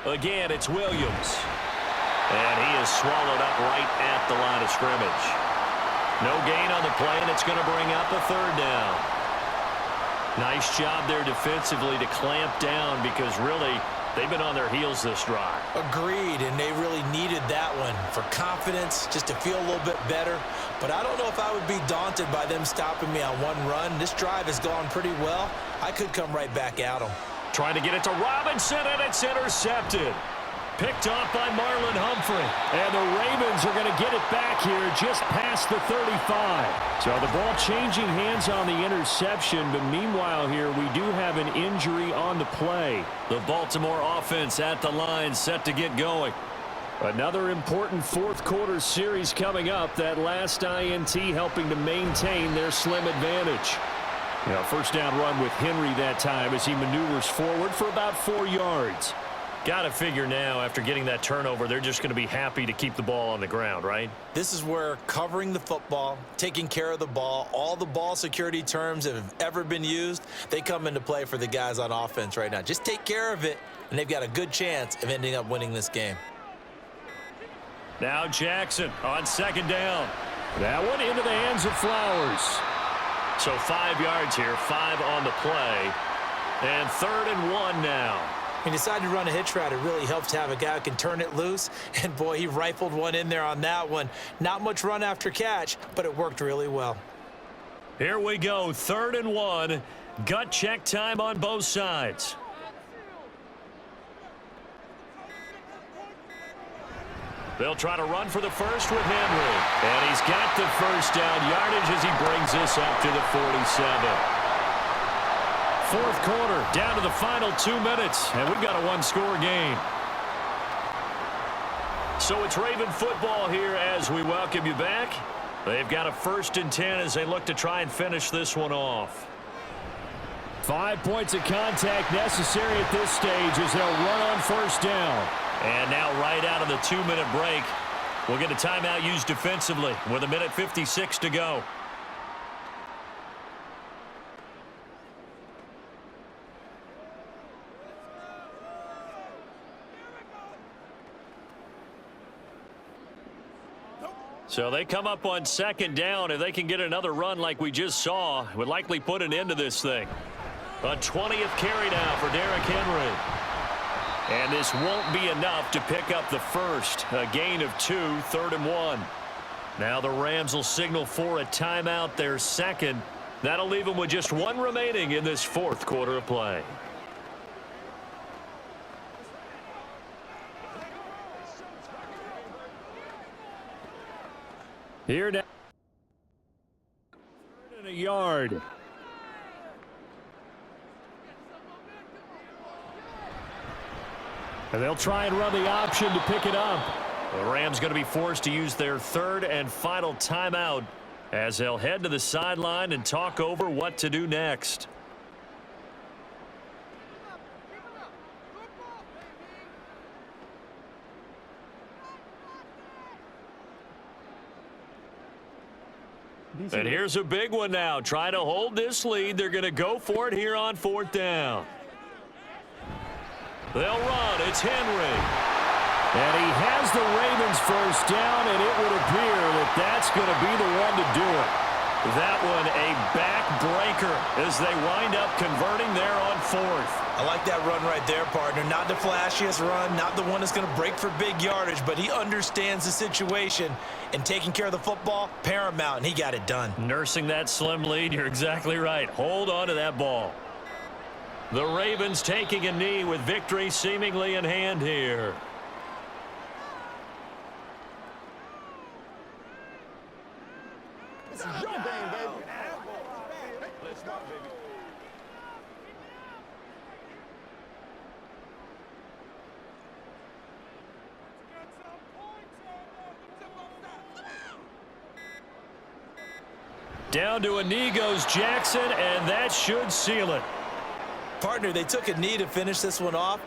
Again, it's Williams. And he is swallowed up right at the line of scrimmage. No gain on the play, and it's going to bring up a 3rd down. Nice job there defensively to clamp down because really they've been on their heels this drive. Agreed, and they really needed that one for confidence, just to feel a little bit better. But I don't know if I would be daunted by them stopping me on one run. This drive has gone pretty well. I could come right back at them. Trying to get it to Robinson, and it's intercepted. Picked off by Marlon Humphrey. And the Ravens are going to get it back here just past the 35. So the ball changing hands on the interception, but meanwhile here we do have an injury on the play. The Baltimore offense at the line set to get going. Another important 4th quarter series coming up. That last INT helping to maintain their slim advantage. Now, first down run with Henry that time as he maneuvers forward for about 4 yards. Got to figure now, after getting that turnover, they're just going to be happy to keep the ball on the ground, right? This is where covering the football, taking care of the ball, all the ball security terms that have ever been used, they come into play for the guys on offense right now. Just take care of it, and they've got a good chance of ending up winning this game. Now Jackson on 2nd down. That one into the hands of Flowers. So 5 yards here, 5 on the play, and 3rd and 1 now. He decided to run a hitch route. It really helps to have a guy who can turn it loose. And, boy, he rifled one in there on that one. Not much run after catch, but it worked really well. Here we go, 3rd and 1. Gut check time on both sides. They'll try to run for the first with Henry. And he's got the first down yardage as he brings this up to the 47. 4th quarter, down to the final 2 minutes, and we've got a 1-score game. So it's Raven football here as we welcome you back. They've got a 1st and 10 as they look to try and finish this one off. 5 points of contact necessary at this stage as they'll run on first down. And now right out of the 2-minute break, we'll get a timeout used defensively with 1:56 to go. So they come up on 2nd down. If they can get another run like we just saw, it would likely put an end to this thing. A 20th carry now for Derrick Henry. And this won't be enough to pick up the first. A gain of 2, 3rd and 1. Now the Rams will signal for a timeout, their second. That'll leave them with just 1 remaining in this 4th quarter of play. Here now. 3rd and a yard. And they'll try and run the option to pick it up. The Rams going to be forced to use their 3rd and final timeout as they'll head to the sideline and talk over what to do next. And here's a big one now. Trying to hold this lead. They're going to go for it here on 4th down. They'll run. It's Henry. And he has the Ravens first down, and it would appear that that's going to be the one to do it. That one a backbreaker as they wind up converting there on 4th. I like that run right there, partner. Not the flashiest run, not the one that's going to break for big yardage, but he understands the situation, and taking care of the football, paramount, and he got it done. Nursing that slim lead, you're exactly right. Hold on to that ball. The Ravens taking a knee with victory seemingly in hand here. This is your game, baby. Let's go, baby. Down to a knee goes Jackson, and that should seal it. Partner, they took a knee to finish this one off.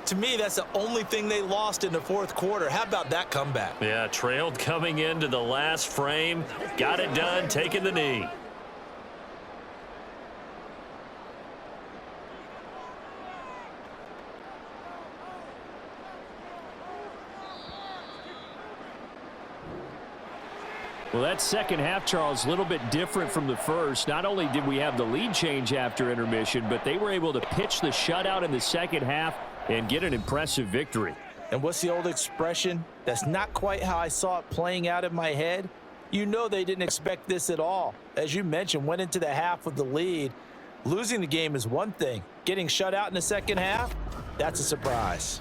To me, that's the only thing they lost in the 4th quarter. How about that comeback? Yeah, trailed coming into the last frame. Got it done, taking the knee. Well, that second half, Charles, a little bit different from the first. Not only did we have the lead change after intermission, but they were able to pitch the shutout in the second half and get an impressive victory. And what's the old expression? That's not quite how I saw it playing out in my head. You know they didn't expect this at all. As you mentioned, went into the half with the lead. Losing the game is one thing. Getting shut out in the second half, that's a surprise.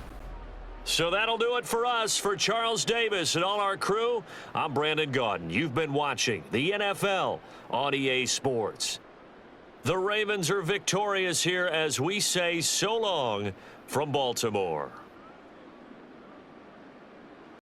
So that'll do it for us. For Charles Davis and all our crew, I'm Brandon Gaudin. You've been watching the NFL on EA Sports. The Ravens are victorious here as we say so long from Baltimore.